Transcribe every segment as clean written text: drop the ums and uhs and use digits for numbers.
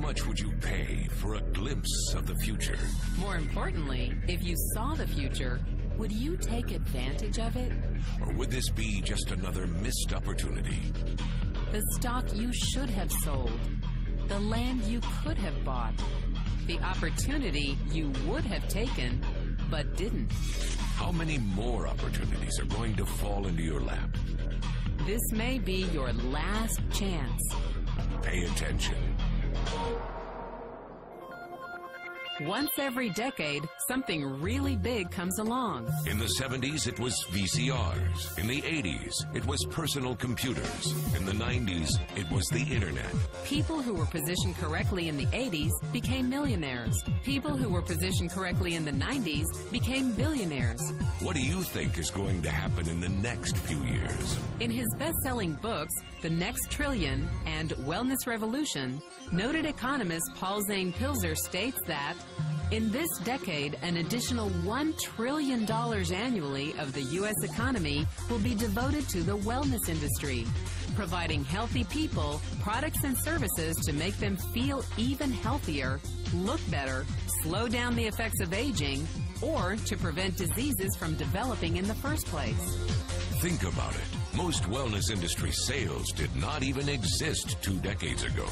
much would you pay for a glimpse of the future? More importantly, if you saw the future, would you take advantage of it? Or would this be just another missed opportunity? The stock you should have sold. The land you could have bought. The opportunity you would have taken, but didn't. How many more opportunities are going to fall into your lap? This may be your last chance. Pay attention. Once every decade, something really big comes along. In the 70s, it was VCRs. In the 80s, it was personal computers. In the 90s, it was the internet. People who were positioned correctly in the 80s became millionaires. People who were positioned correctly in the 90s became billionaires. What do you think is going to happen in the next few years? In his best-selling books, The Next Trillion and Wellness Revolution, noted economist Zane Pilzer states that in this decade, an additional $1 trillion annually of the U.S. economy will be devoted to the wellness industry, providing healthy people products and services to make them feel even healthier, look better, slow down the effects of aging, or to prevent diseases from developing in the first place. Think about it. Most wellness industry sales did not even exist 2 decades ago.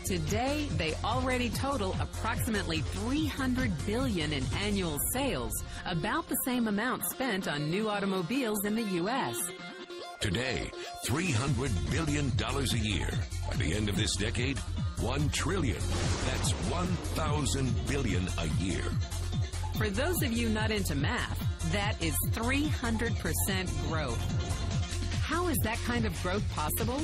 Today, they already total approximately $300 billion in annual sales, about the same amount spent on new automobiles in the U.S. Today, $300 billion a year. By the end of this decade, $1 trillion. That's 1,000 billion a year. For those of you not into math, that is 300% growth. How is that kind of growth possible?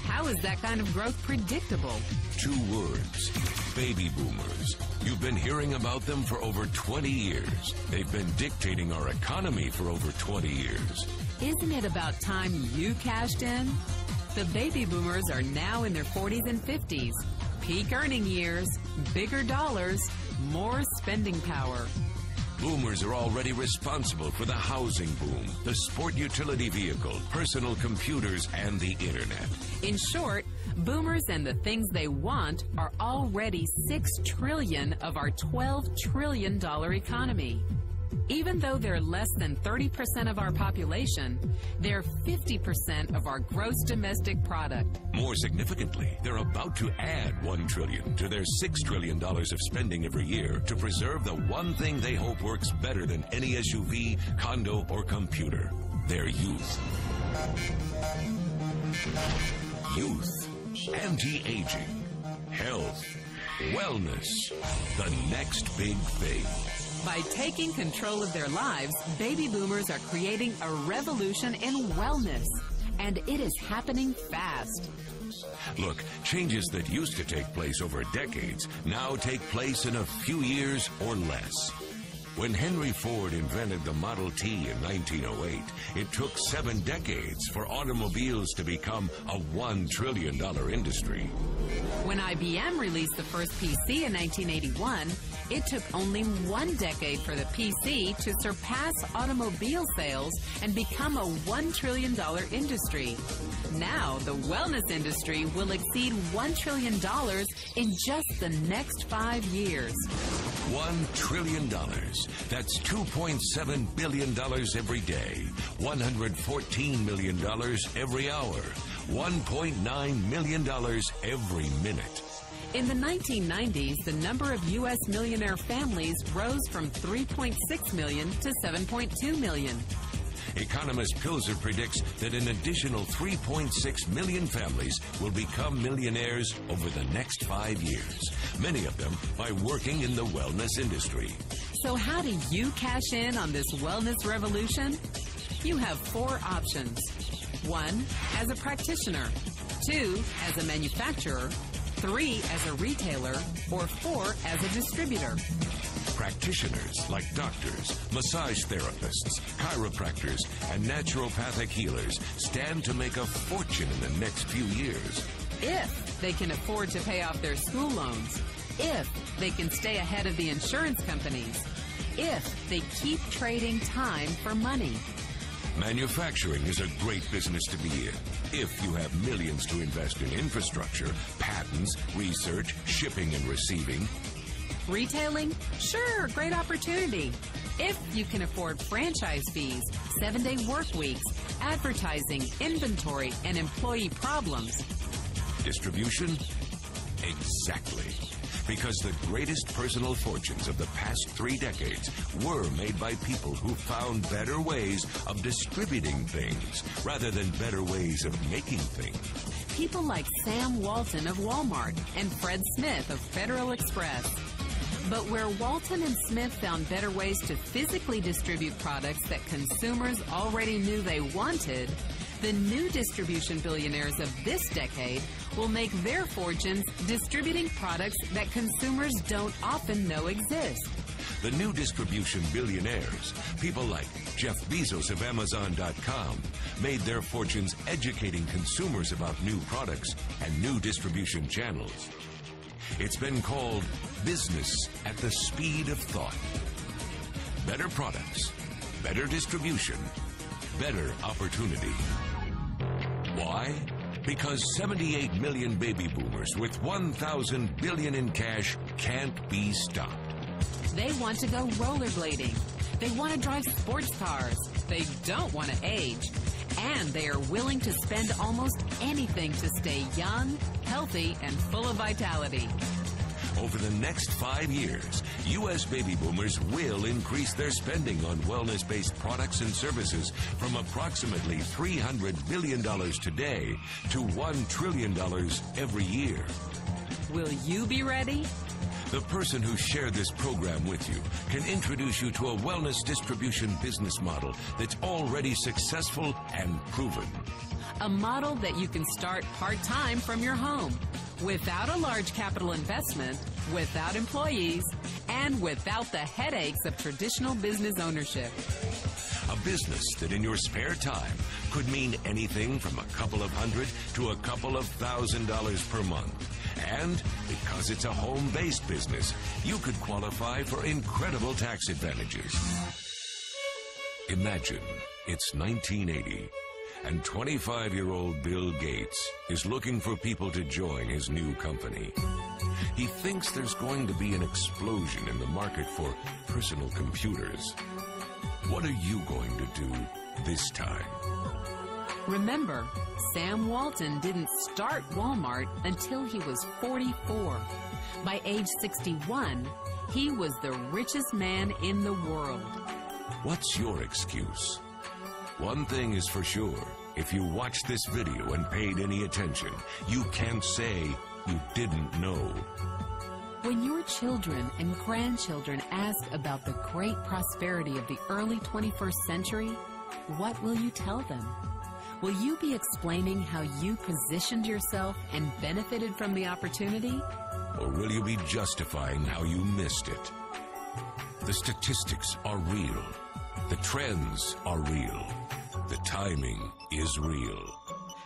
How is that kind of growth predictable? 2 words: baby boomers. You've been hearing about them for over 20 years. They've been dictating our economy for over 20 years. Isn't it about time you cashed in? The baby boomers are now in their 40s and 50s. Peak earning years, bigger dollars, more spending power. Boomers are already responsible for the housing boom, the sport utility vehicle, personal computers, and the internet. In short, boomers and the things they want are already $6 trillion of our $12 trillion economy. Even though they're less than 30% of our population, they're 50% of our gross domestic product. More significantly, they're about to add $1 trillion to their $6 trillion of spending every year to preserve the one thing they hope works better than any SUV, condo, or computer: their youth. Youth, anti-aging, health, wellness, the next big thing. By taking control of their lives, baby boomers are creating a revolution in wellness, and it is happening fast. Look, changes that used to take place over decades now take place in a few years or less. When Henry Ford invented the Model T in 1908, it took 7 decades for automobiles to become a $1 trillion industry. When IBM released the first PC in 1981, it took only 1 decade for the PC to surpass automobile sales and become a $1 trillion industry. Now, the wellness industry will exceed $1 trillion in just the next 5 years. $1 trillion. That's $2.7 billion every day, $114 million every hour, $1.9 million every minute. In the 1990s, the number of U.S. millionaire families rose from 3.6 million to 7.2 million. Economist Pilzer predicts that an additional 3.6 million families will become millionaires over the next 5 years, many of them by working in the wellness industry. So how do you cash in on this wellness revolution? You have 4 options. 1, as a practitioner. 2, as a manufacturer. 3, as a retailer. Or 4, as a distributor. Practitioners like doctors, massage therapists, chiropractors, and naturopathic healers stand to make a fortune in the next few years. If they can afford to pay off their school loans. If they can stay ahead of the insurance companies. If they keep trading time for money. Manufacturing is a great business to be in if you have millions to invest in infrastructure, patents, research, shipping and receiving. Retailing? Sure, great opportunity. If you can afford franchise fees, 7-day work weeks, advertising, inventory, and employee problems. Distribution? Exactly. Because the greatest personal fortunes of the past 3 decades were made by people who found better ways of distributing things rather than better ways of making things. People like Sam Walton of Walmart and Fred Smith of Federal Express. But where Walton and Smith found better ways to physically distribute products that consumers already knew they wanted, the new distribution billionaires of this decade will make their fortunes distributing products that consumers don't often know exist. The new distribution billionaires, people like Jeff Bezos of Amazon.com, made their fortunes educating consumers about new products and new distribution channels. It's been called business at the speed of thought. Better products, better distribution, better opportunity. Why? Because 78 million baby boomers with 1,000 billion in cash can't be stopped. They want to go rollerblading. They want to drive sports cars. They don't want to age. And they are willing to spend almost anything to stay young, healthy, and full of vitality. Over the next 5 years, U.S. baby boomers will increase their spending on wellness-based products and services from approximately $300 billion today to $1 trillion every year. Will you be ready? The person who shared this program with you can introduce you to a wellness distribution business model that's already successful and proven. A model that you can start part-time from your home, without a large capital investment, without employees, and without the headaches of traditional business ownership. A business that in your spare time could mean anything from a couple of hundred to a couple of $1,000s per month. And because it's a home-based business, you could qualify for incredible tax advantages. Imagine it's 1980. And 25-year-old Bill Gates is looking for people to join his new company. He thinks there's going to be an explosion in the market for personal computers. What are you going to do this time? Remember, Sam Walton didn't start Walmart until he was 44. By age 61, he was the richest man in the world. What's your excuse? One thing is for sure, if you watched this video and paid any attention, you can't say you didn't know. When your children and grandchildren ask about the great prosperity of the early 21st century, what will you tell them? Will you be explaining how you positioned yourself and benefited from the opportunity? Or will you be justifying how you missed it? The statistics are real. The trends are real. The timing is real.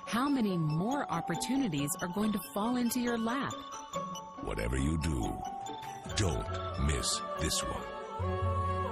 How many more opportunities are going to fall into your lap? Whatever you do, don't miss this one.